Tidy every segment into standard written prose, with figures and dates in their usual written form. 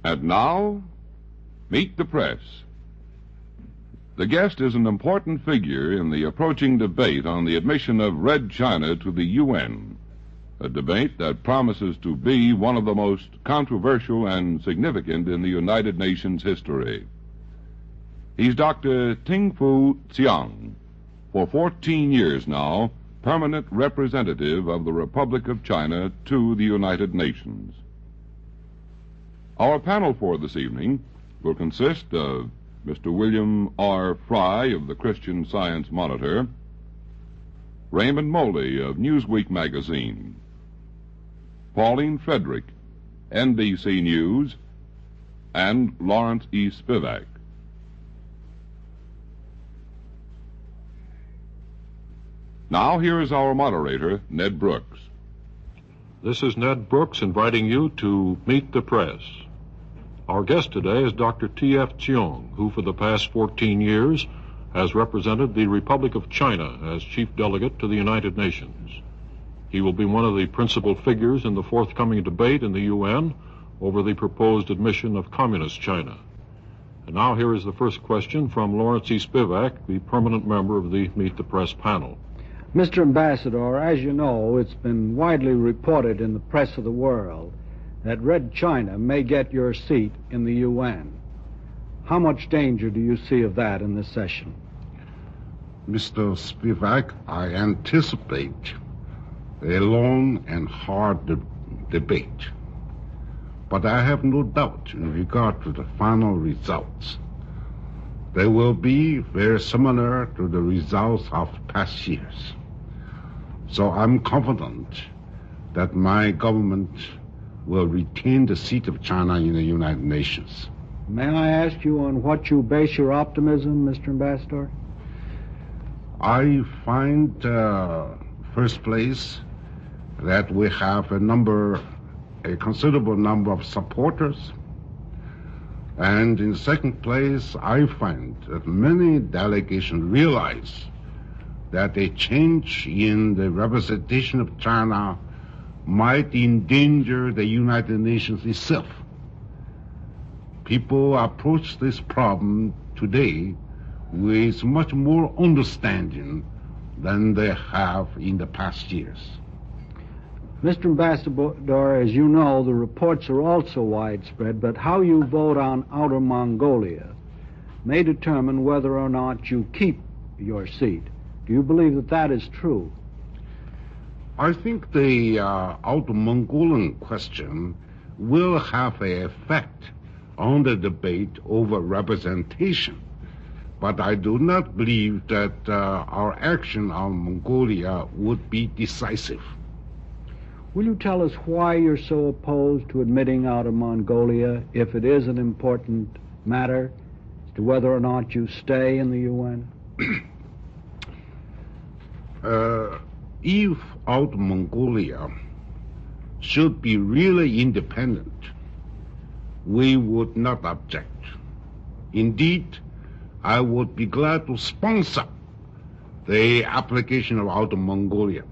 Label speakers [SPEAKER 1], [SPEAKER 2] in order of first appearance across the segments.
[SPEAKER 1] And now, meet the press. The guest is an important figure in the approaching debate on the admission of Red China to the UN, a debate that promises to be one of the most controversial and significant in the United Nations history. He's Dr. Tingfu Tsiang, for 14 years now, permanent representative of the Republic of China to the United Nations. Our panel for this evening will consist of Mr. William R. Fry of the Christian Science Monitor, Raymond Moley of Newsweek magazine, Pauline Frederick, NBC News, and Lawrence E. Spivak. Now here is our moderator, Ned Brooks.
[SPEAKER 2] This is Ned Brooks inviting you to meet the press. Our guest today is Dr. T.F. Tsiang, who for the past 14 years has represented the Republic of China as chief delegate to the United Nations. He will be one of the principal figures in the forthcoming debate in the UN over the proposed admission of Communist China. And now here is the first question from Lawrence E. Spivak, the permanent member of the Meet the Press panel.
[SPEAKER 3] Mr. Ambassador, as you know, it's been widely reported in the press of the world that Red China may get your seat in the UN. How much danger do you see of that in this session?
[SPEAKER 4] Mr. Spivak, I anticipate a long and hard debate. But I have no doubt in regard to the final results. They will be very similar to the results of past years. So I'm confident that my government will retain the seat of China in the United Nations.
[SPEAKER 3] May I ask you on what you base your optimism, Mr. Ambassador?
[SPEAKER 4] I find, first place, that we have a considerable number of supporters. And in second place, I find that many delegations realize that a change in the representation of China might endanger the United Nations itself. People approach this problem today with much more understanding than they have in the past years.
[SPEAKER 3] Mr. Ambassador, as you know, the reports are also widespread, but how you vote on Outer Mongolia may determine whether or not you keep your seat. Do you believe that that is true?
[SPEAKER 4] I think the Outer Mongolian question will have an effect on the debate over representation. But I do not believe that our action on Mongolia would be decisive.
[SPEAKER 3] Will you tell us why you're so opposed to admitting Outer Mongolia, if it is an important matter, as to whether or not you stay in the UN?
[SPEAKER 4] If Outer Mongolia should be really independent, we would not object. Indeed, I would be glad to sponsor the application of Outer Mongolia.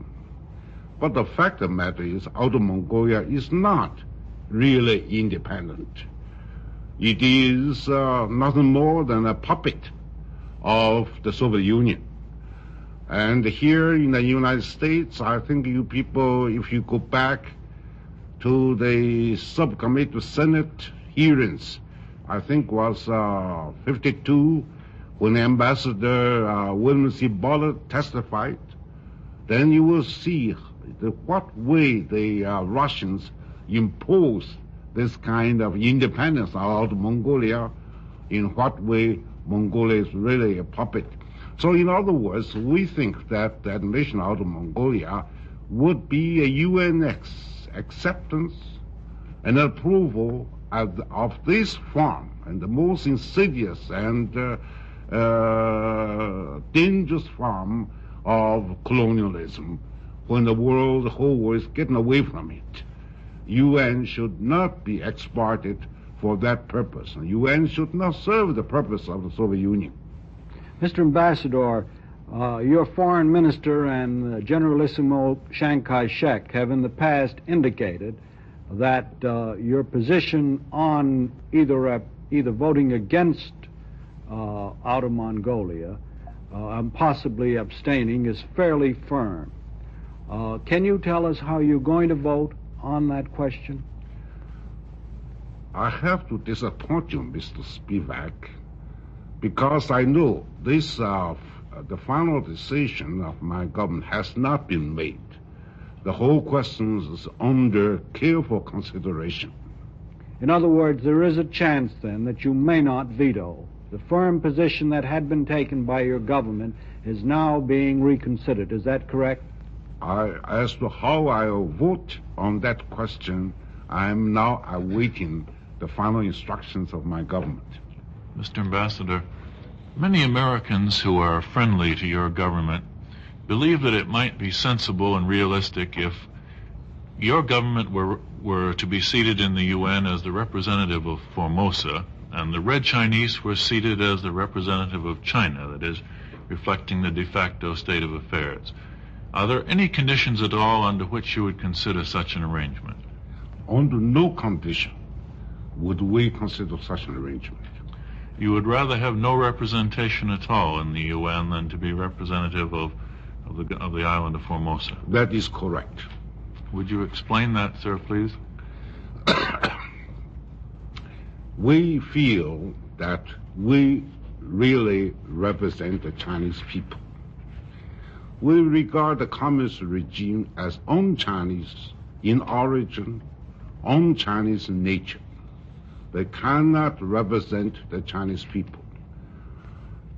[SPEAKER 4] But the fact of the matter is, Outer Mongolia is not really independent. It is nothing more than a puppet of the Soviet Union. And here in the United States, I think you people, if you go back to the subcommittee to Senate hearings, I think was 52, when Ambassador William C. Ballard testified, then you will see what way the Russians impose this kind of independence out of Mongolia, in what way Mongolia is really a puppet. So in other words, we think that the admission out of Mongolia would be a UN acceptance and approval of this form, and the most insidious and dangerous form of colonialism, when the whole world is getting away from it. UN should not be exported for that purpose. UN should not serve the purpose of the Soviet Union.
[SPEAKER 3] Mr. Ambassador, your foreign minister and Generalissimo Chiang Kai-shek have in the past indicated that your position on either voting against Outer Mongolia and possibly abstaining is fairly firm. Can you tell us how you're going to vote on that question?
[SPEAKER 4] I have to disappoint you, Mr. Spivak, because I know this the final decision of my government has not been made. The whole question is under careful consideration.
[SPEAKER 3] In other words, there is a chance then that you may not veto. The firm position that had been taken by your government is now being reconsidered. Is that correct?
[SPEAKER 4] As to how I will vote on that question, I am now awaiting the final instructions of my government.
[SPEAKER 5] Mr. Ambassador, many Americans who are friendly to your government believe that it might be sensible and realistic if your government were to be seated in the UN as the representative of Formosa, and the Red Chinese were seated as the representative of China, that is, reflecting the de facto state of affairs. Are there any conditions at all under which you would consider such an arrangement?
[SPEAKER 4] Under no condition would we consider such an arrangement.
[SPEAKER 5] You would rather have no representation at all in the UN than to be representative of the island of Formosa?
[SPEAKER 4] That is correct.
[SPEAKER 5] Would you explain that, sir, please?
[SPEAKER 4] We feel that we really represent the Chinese people. We regard the communist regime as un-Chinese in origin, un-Chinese in nature. They cannot represent the Chinese people.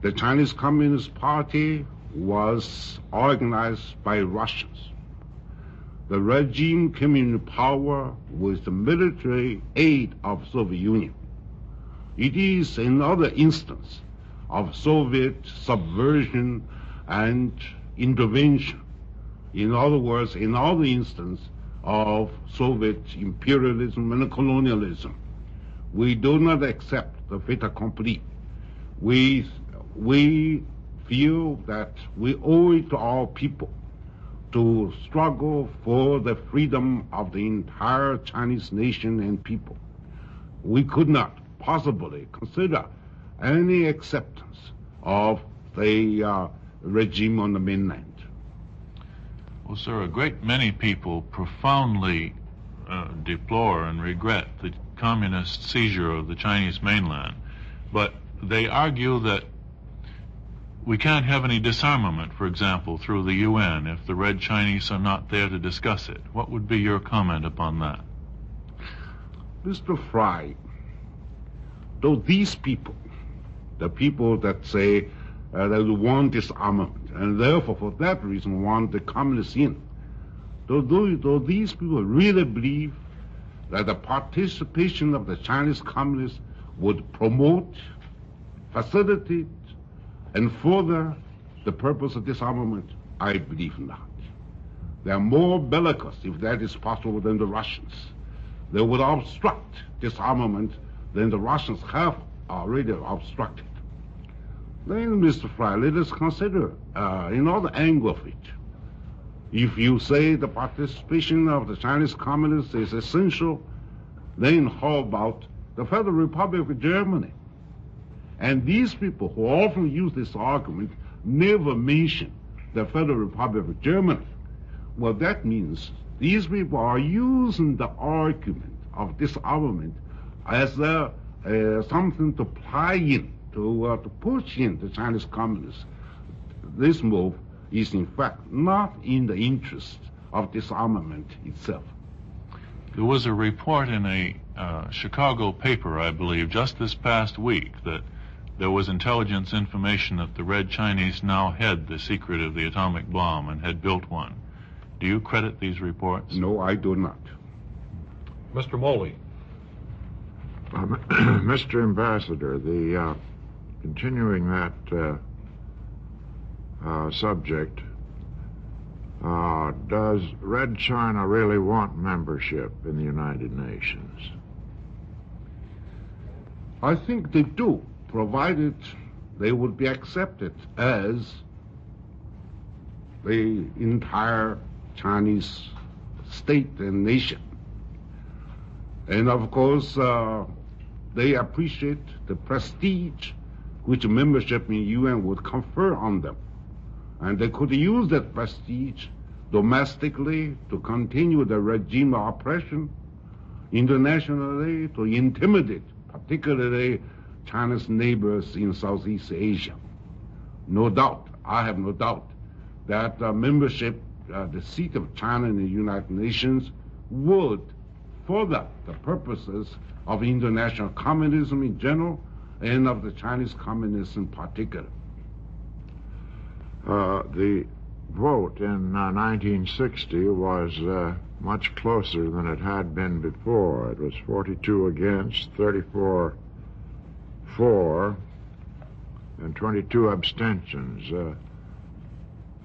[SPEAKER 4] The Chinese Communist Party was organized by Russians. The regime came into power with the military aid of Soviet Union. It is another instance of Soviet subversion and intervention. In other words, another instance of Soviet imperialism and colonialism. We do not accept the fait accompli. We feel that we owe it to our people to struggle for the freedom of the entire Chinese nation and people. We could not possibly consider any acceptance of the regime on the mainland.
[SPEAKER 5] Well, sir, a great many people profoundly deplore and regret the communist seizure of the Chinese mainland, but they argue that we can't have any disarmament, for example, through the UN if the Red Chinese are not there to discuss it. What would be your comment upon that?
[SPEAKER 4] Mr. Fry, though these people, the people that say that they want disarmament and therefore for that reason want the communists in, though these people really believe that the participation of the Chinese communists would promote, facilitate, and further the purpose of disarmament, I believe not. They are more bellicose, if that is possible, than the Russians. They would obstruct disarmament than the Russians have already obstructed. Then, Mr. Fry, let us consider another angle of it. If you say the participation of the Chinese communists is essential, then how about the Federal Republic of Germany? And these people who often use this argument never mention the Federal Republic of Germany. Well, that means these people are using the argument of disarmament as something to ply in, to push in the Chinese communists. This move is in fact not in the interest of disarmament itself.
[SPEAKER 5] There was a report in a Chicago paper, I believe, just this past week that there was intelligence information that the Red Chinese now had the secret of the atomic bomb and had built one. Do you credit these reports?
[SPEAKER 4] No, I do not.
[SPEAKER 2] Mr. Moley.
[SPEAKER 6] Mr. Ambassador, continuing that subject, does Red China really want membership in the United Nations?
[SPEAKER 4] I think they do, provided they would be accepted as the entire Chinese state and nation. And of course, they appreciate the prestige which membership in UN would confer on them. And they could use that prestige domestically to continue the regime of oppression, internationally to intimidate, particularly China's neighbors in Southeast Asia. No doubt, I have no doubt, that membership, the seat of China in the United Nations, would further the purposes of international communism in general and of the Chinese communists in particular.
[SPEAKER 6] The vote in 1960 was much closer than it had been before. It was 42 against, 34 for, and 22 abstentions.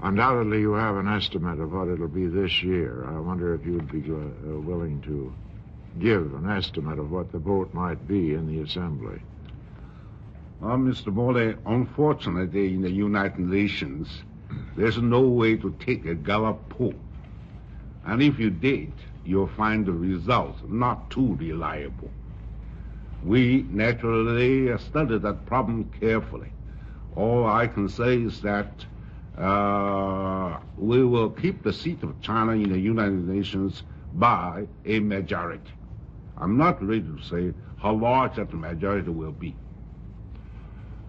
[SPEAKER 6] Undoubtedly, you have an estimate of what it'll be this year. I wonder if you would be willing to give an estimate of what the vote might be in the Assembly.
[SPEAKER 4] Mr. Morley, unfortunately, in the United Nations, there's no way to take a Gallup poll. And if you did, you'll find the results not too reliable. We naturally studied that problem carefully. All I can say is that we will keep the seat of China in the United Nations by a majority. I'm not ready to say how large that majority will be.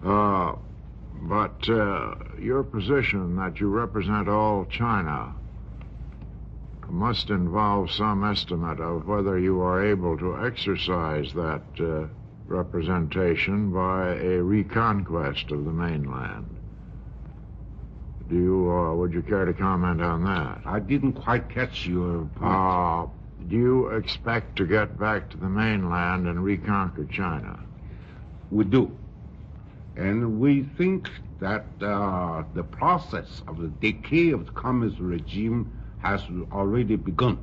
[SPEAKER 6] But your position that you represent all China must involve some estimate of whether you are able to exercise that representation by a reconquest of the mainland. Would you care to comment on that?
[SPEAKER 4] I didn't quite catch your point.
[SPEAKER 6] Do you expect to get back to the mainland and reconquer China?
[SPEAKER 4] We do. And we think that the process of the decay of the communist regime has already begun.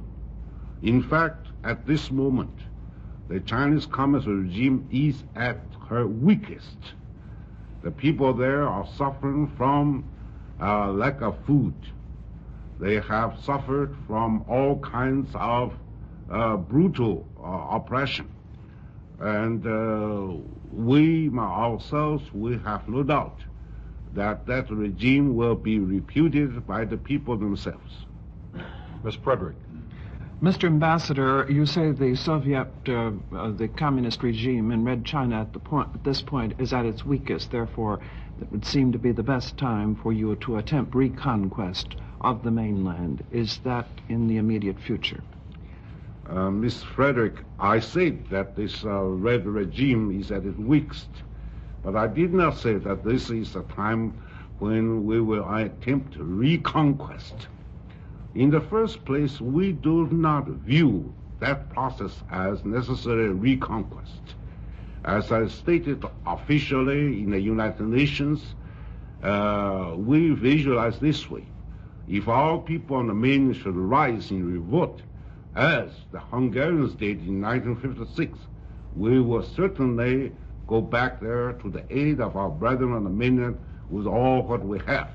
[SPEAKER 4] In fact, at this moment, the Chinese communist regime is at her weakest. The people there are suffering from lack of food. They have suffered from all kinds of brutal oppression. And we ourselves, we have no doubt that that regime will be repudiated by the people themselves.
[SPEAKER 2] Ms. Frederick.
[SPEAKER 7] Mr. Ambassador, you say the Soviet, the communist regime in Red China at this point is at its weakest. Therefore, it would seem to be the best time for you to attempt reconquest of the mainland. Is that in the immediate future?
[SPEAKER 4] Ms. Frederick, I said that this red regime is at its weakest, but I did not say that this is a time when we will attempt reconquest. In the first place, we do not view that process as necessary reconquest. As I stated officially in the United Nations, we visualize this way. If our people on the mainland should rise in revolt, as the Hungarians did in 1956, we will certainly go back there to the aid of our brethren on the mainland with all what we have.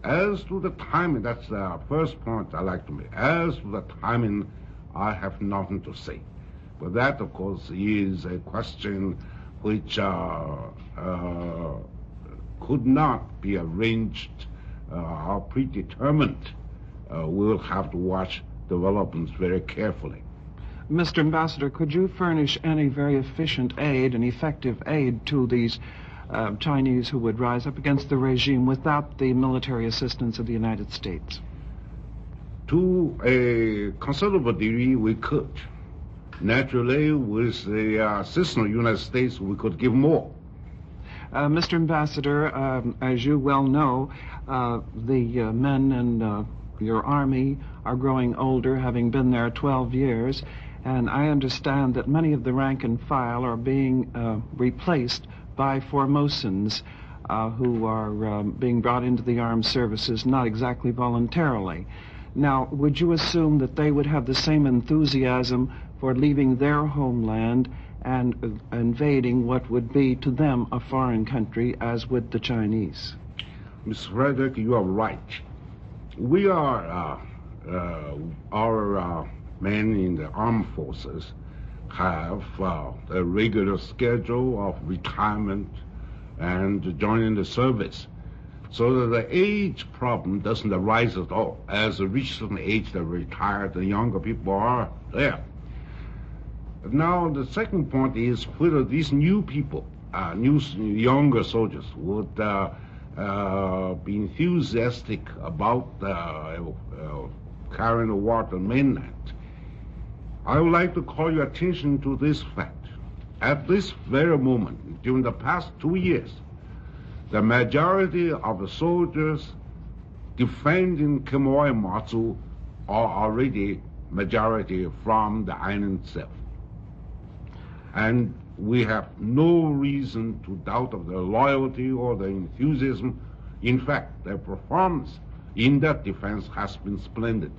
[SPEAKER 4] As to the timing, that's the first point I'd like to make. As to the timing, I have nothing to say. But that, of course, is a question which could not be arranged or predetermined. We'll have to watch developments very carefully.
[SPEAKER 7] Mr. Ambassador, could you furnish any very efficient aid and effective aid to these Chinese who would rise up against the regime without the military assistance of the United States?
[SPEAKER 4] To a considerable degree, we could. Naturally, with the assistance of the United States, we could give more.
[SPEAKER 7] Mr. Ambassador, as you well know, the men in your army are growing older, having been there 12 years, and I understand that many of the rank and file are being replaced by Formosans who are being brought into the armed services, not exactly voluntarily. Now, would you assume that they would have the same enthusiasm for leaving their homeland and invading what would be to them a foreign country as would the Chinese?
[SPEAKER 4] Ms. Frederick, you are right. We are, our men in the armed forces have a regular schedule of retirement and joining the service, so that the age problem doesn't arise at all. As they reach a certain age, they retire, the younger people are there. Now, the second point is whether these new people, younger soldiers, would be enthusiastic about carrying the war to the mainland. I would like to call your attention to this fact. At this very moment, during the past 2 years, the majority of the soldiers defending Quemoy and Matsu are already majority from the island itself. And we have no reason to doubt of their loyalty or their enthusiasm. In fact, their performance in that defense has been splendid.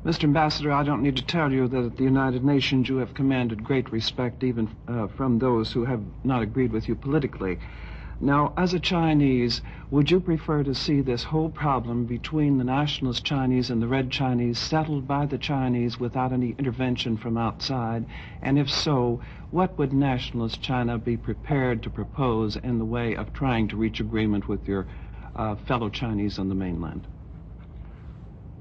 [SPEAKER 7] Mr. Ambassador, I don't need to tell you that at the United Nations you have commanded great respect even from those who have not agreed with you politically. Now, as a Chinese, would you prefer to see this whole problem between the nationalist Chinese and the Red Chinese settled by the Chinese without any intervention from outside? And if so, what would nationalist China be prepared to propose in the way of trying to reach agreement with your fellow Chinese on the mainland?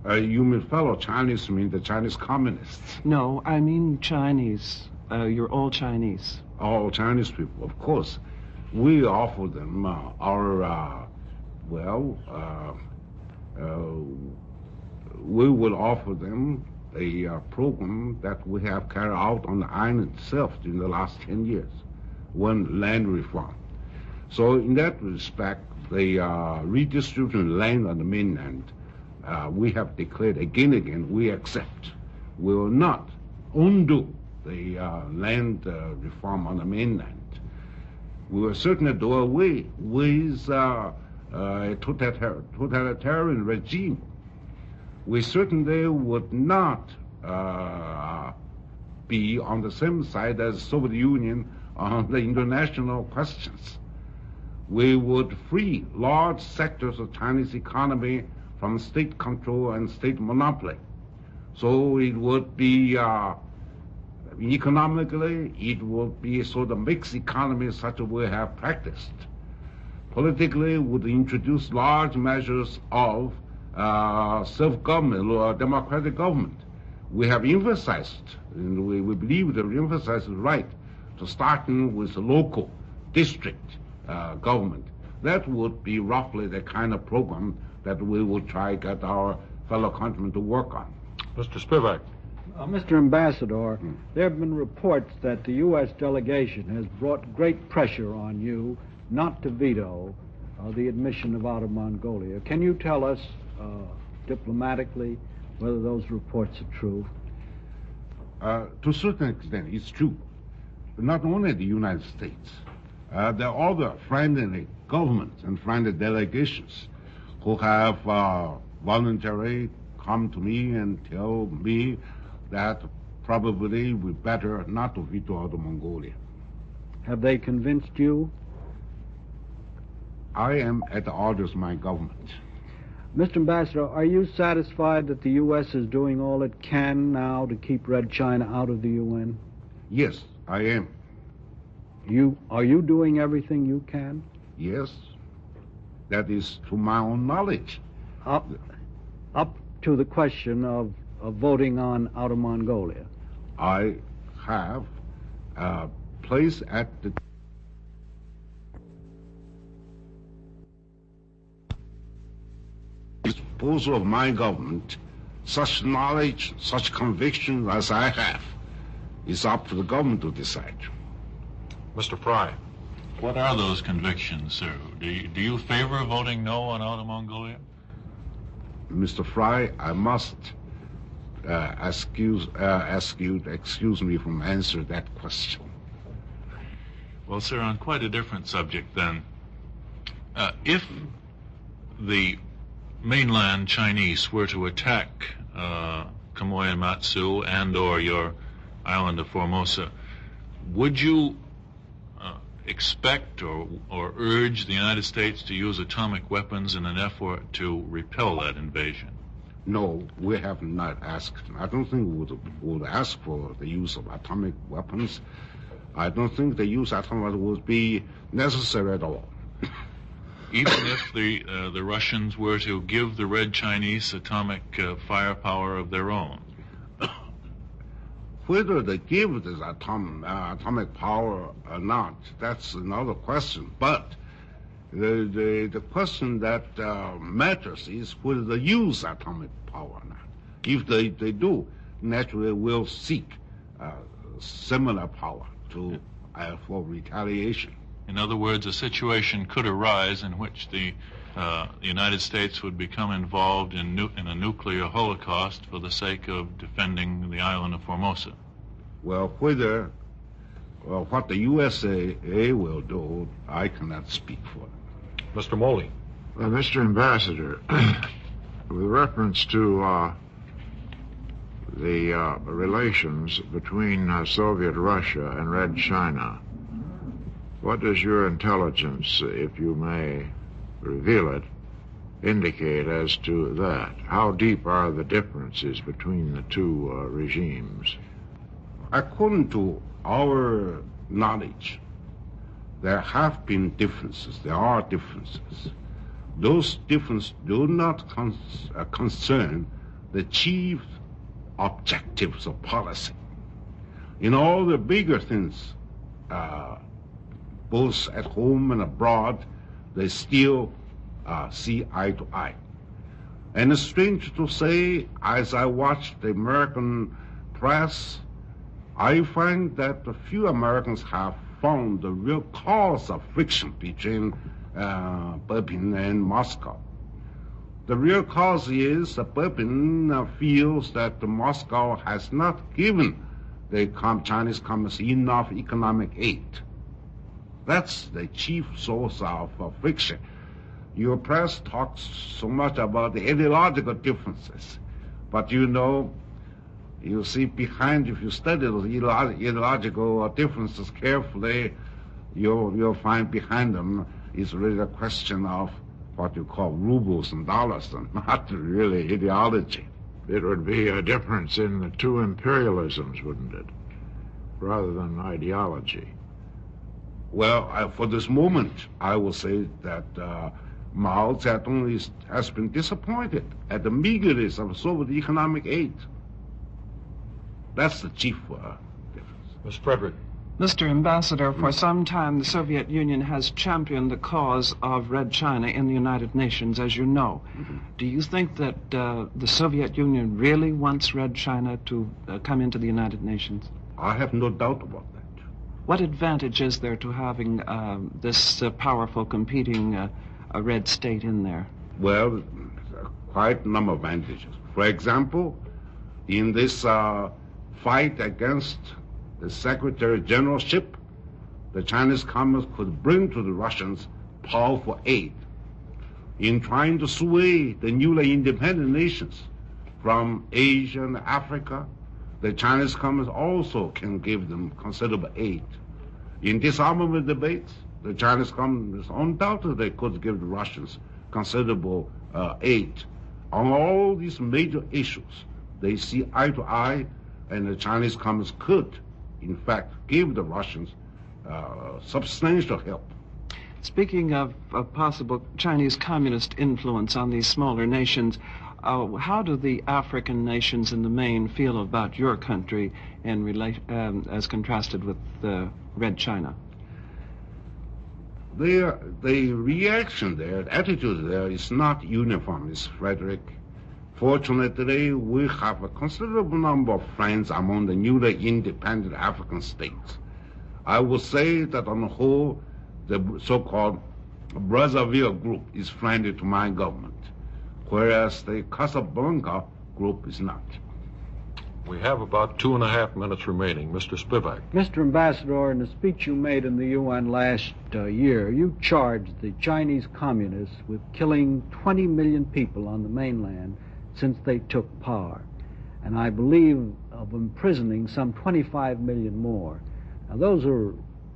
[SPEAKER 4] You mean fellow Chinese, you mean the Chinese communists?
[SPEAKER 7] No, I mean Chinese. You're all Chinese.
[SPEAKER 4] All Chinese people, of course. We offer them we will offer them a program that we have carried out on the island itself during the last 10 years, one land reform. So in that respect, the redistribution of land on the mainland, we have declared again and again, we accept. We will not undo the land reform on the mainland. We will certainly do away with a totalitarian regime. We certainly would not be on the same side as the Soviet Union on the international questions. We would free large sectors of Chinese economy from state control and state monopoly. So it would be economically, it would be a sort of mixed economy such as we have practiced. Politically, would introduce large measures of self-government or democratic government. We have emphasized, and we believe that we emphasize is right, to starting with local district government. That would be roughly the kind of program that we will try to get our fellow countrymen to work on.
[SPEAKER 2] Mr. Spivak.
[SPEAKER 3] Mr. Ambassador, there have been reports that the U.S. delegation has brought great pressure on you not to veto the admission of Outer Mongolia. Can you tell us diplomatically whether those reports are true?
[SPEAKER 4] To a certain extent, it's true. But not only the United States. There are other friendly governments and friendly delegations who have voluntarily come to me and tell me that probably we better not to veto Outer Mongolia.
[SPEAKER 3] Have they convinced you?
[SPEAKER 4] I am at the orders of my government.
[SPEAKER 3] Mr. Ambassador, are you satisfied that the U.S. is doing all it can now to keep Red China out of the UN?
[SPEAKER 4] Yes, I am.
[SPEAKER 3] Are you doing everything you can?
[SPEAKER 4] Yes. That is to my own knowledge.
[SPEAKER 3] Up to the question of voting on Outer Mongolia.
[SPEAKER 4] I have placed at the disposal of my government such knowledge, such conviction as I have. It's up to the government to decide.
[SPEAKER 2] Mr. Fry.
[SPEAKER 5] What are those convictions, sir? Do you favor voting no on Outer Mongolia?
[SPEAKER 4] Mr. Fry, I must ask you to excuse me from answering that question.
[SPEAKER 5] Well, sir, on quite a different subject then. If the mainland Chinese were to attack Quemoy and Matsu and or your island of Formosa, would you expect or urge the United States to use atomic weapons in an effort to repel that invasion?
[SPEAKER 4] No, we have not asked. I don't think we would ask for the use of atomic weapons. I don't think the use of atomic weapons would be necessary at all.
[SPEAKER 5] Even if the Russians were to give the Red Chinese atomic firepower of their own?
[SPEAKER 4] Whether they give this atomic power or not, that's another question. But the question that matters is whether they use atomic power or not. If they do, naturally will seek similar power for retaliation.
[SPEAKER 5] In other words, a situation could arise in which the United States would become involved in a nuclear holocaust for the sake of defending the island of Formosa.
[SPEAKER 4] Well, what the USA will do, I cannot speak for them.
[SPEAKER 2] Mr. Moley.
[SPEAKER 6] Mr. Ambassador, with reference to the relations between Soviet Russia and Red China, what does your intelligence, if you may reveal it, indicate as to that? How deep are the differences between the two regimes?
[SPEAKER 4] According to our knowledge, there have been differences. There are differences. Those differences do not concern the chief objectives of policy. In all the bigger things, both at home and abroad, they still see eye to eye. And it's strange to say, as I watch the American press, I find that a few Americans have found the real cause of friction between Berlin and Moscow. The real cause is that Berlin feels that Moscow has not given the Chinese Communists enough economic aid. That's the chief source of friction. Your press talks so much about the ideological differences, but you see behind, if you study those ideological differences carefully, you'll find behind them is really a question of what you call rubles and dollars, and not really ideology.
[SPEAKER 6] It would be a difference in the two imperialisms, wouldn't it, rather than ideology?
[SPEAKER 4] Well, for this moment, I will say that Mao Zedong has been disappointed at the meagerness of Soviet economic aid. That's the chief difference.
[SPEAKER 2] Ms. Frederick.
[SPEAKER 7] Mr. Ambassador, for some time the Soviet Union has championed the cause of Red China in the United Nations, as you know. Mm-hmm. Do you think that the Soviet Union really wants Red China to come into the United Nations?
[SPEAKER 4] I have no doubt about that.
[SPEAKER 7] What advantage is there to having this powerful competing red state in there?
[SPEAKER 4] Well, quite a number of advantages. For example, in this fight against the Secretary Generalship, the Chinese Communists could bring to the Russians powerful aid in trying to sway the newly independent nations from Asia and Africa. The Chinese Communists also can give them considerable aid. In disarmament debates, the Chinese Communists undoubtedly could give the Russians considerable aid. On all these major issues, they see eye to eye, and the Chinese Communists could, in fact, give the Russians substantial help.
[SPEAKER 7] Speaking of possible Chinese communist influence on these smaller nations, how do the African nations in the main feel about your country as contrasted with Red China?
[SPEAKER 4] The reaction there, the attitude there is not uniform, Ms. Frederick. Fortunately, we have a considerable number of friends among the newly independent African states. I would say that on the whole, the so-called Brazzaville group is friendly to my government, whereas the Casablanca group is not.
[SPEAKER 2] We have about 2.5 minutes remaining. Mr. Spivak.
[SPEAKER 3] Mr. Ambassador, in the speech you made in the UN last year, you charged the Chinese communists with killing 20 million people on the mainland since they took power, and I believe of imprisoning some 25 million more. Now, those are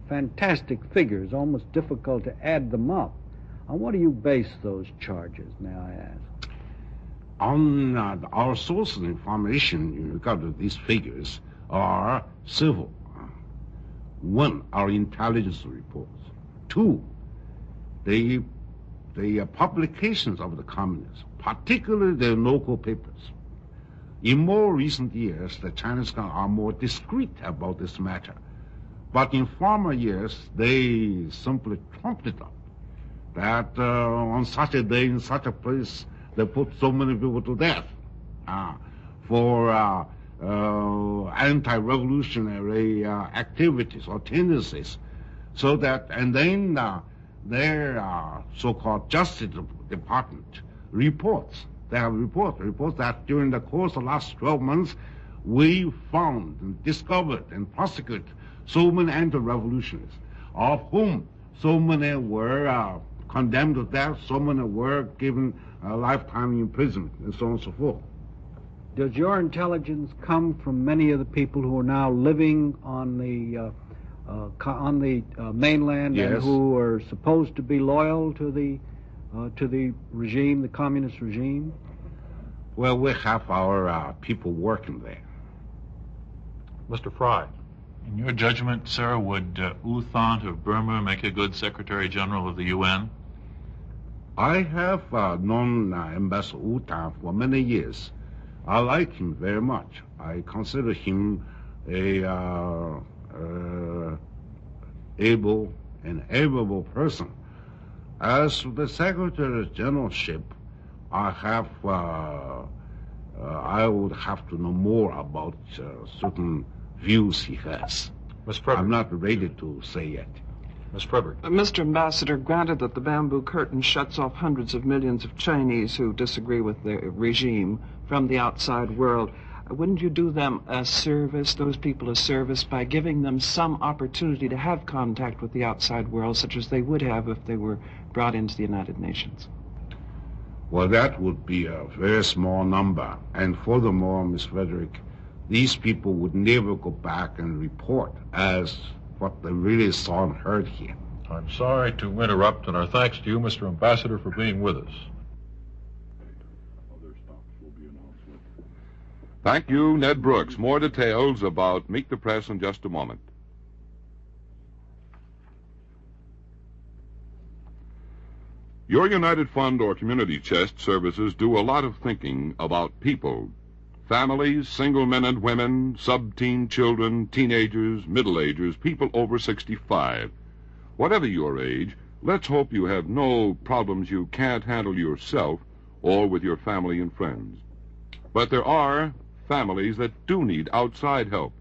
[SPEAKER 3] fantastic figures, almost difficult to add them up. On what do you base those charges, may I ask?
[SPEAKER 4] On our source of information in regard to these figures are several. One, our intelligence reports. Two, the publications of the communists, particularly their local papers. In more recent years, the Chinese are more discreet about this matter. But in former years, they simply trumped it up that on such a day in such a place, they put so many people to death for anti-revolutionary activities or tendencies. So that, and then their so-called Justice Department reports. They have reports that during the course of the last 12 months, we found and discovered and prosecuted so many anti-revolutionaries, of whom so many were condemned to death, so many were given a lifetime imprisonment, and so on and so forth.
[SPEAKER 3] Does your intelligence come from many of the people who are now living on the mainland,
[SPEAKER 4] yes,
[SPEAKER 3] and who are supposed to be loyal to the regime, the communist regime?
[SPEAKER 4] Well, we have our people working there.
[SPEAKER 2] Mr. Fry.
[SPEAKER 5] In your judgment, sir, would U Thant of Burma make a good Secretary General of the UN?
[SPEAKER 4] I have known Ambassador U Thant for many years. I like him very much. I consider him a able and amiable person. As to the Secretary Generalship, I would have to know more about certain views he has.
[SPEAKER 2] Ms. Frederick.
[SPEAKER 4] I'm not ready to say yet.
[SPEAKER 2] Ms. Frederick.
[SPEAKER 7] Mr. Ambassador, granted that the bamboo curtain shuts off hundreds of millions of Chinese who disagree with the regime from the outside world, wouldn't you do them a service, those people a service, by giving them some opportunity to have contact with the outside world, such as they would have if they were brought into the United Nations?
[SPEAKER 4] Well, that would be a very small number. And furthermore, Ms. Frederick, these people would never go back and report as what they really saw and heard here.
[SPEAKER 2] I'm sorry to interrupt, and our thanks to you, Mr. Ambassador, for being with us.
[SPEAKER 1] Thank you, Ned Brooks. More details about Meet the Press in just a moment. Your United Fund or Community Chest services do a lot of thinking about people. Families, single men and women, sub-teen children, teenagers, middle-agers, people over 65. Whatever your age, let's hope you have no problems you can't handle yourself or with your family and friends. But there are families that do need outside help.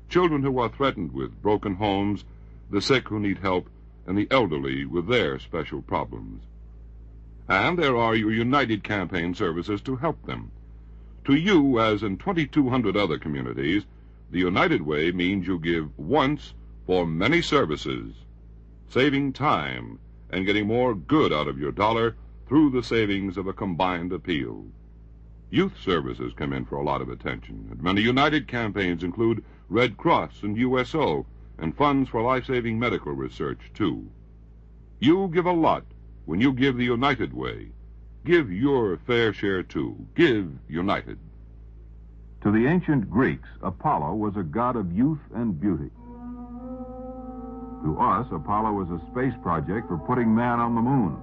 [SPEAKER 1] Children who are threatened with broken homes, the sick who need help, and the elderly with their special problems. And there are your United campaign services to help them. To you, as in 2,200 other communities, the United Way means you give once for many services, saving time and getting more good out of your dollar through the savings of a combined appeal. Youth services come in for a lot of attention, and many United campaigns include Red Cross and USO, and funds for life-saving medical research, too. You give a lot when you give the United Way. Give your fair share, too. Give United.
[SPEAKER 8] To the ancient Greeks, Apollo was a god of youth and beauty. To us, Apollo was a space project for putting man on the moon.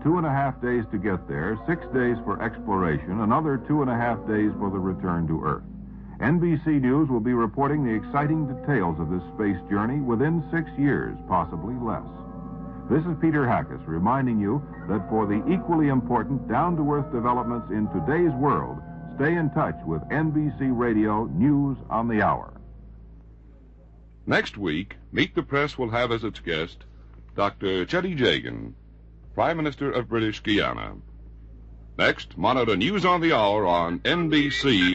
[SPEAKER 8] 2.5 days to get there, 6 days for exploration, another 2.5 days for the return to Earth. NBC News will be reporting the exciting details of this space journey within 6 years, possibly less. This is Peter Hackus reminding you that for the equally important down-to-earth developments in today's world, stay in touch with NBC Radio News on the Hour.
[SPEAKER 1] Next week, Meet the Press will have as its guest Dr. Chetty Jagan, Prime Minister of British Guiana. Next, monitor News on the Hour on NBC.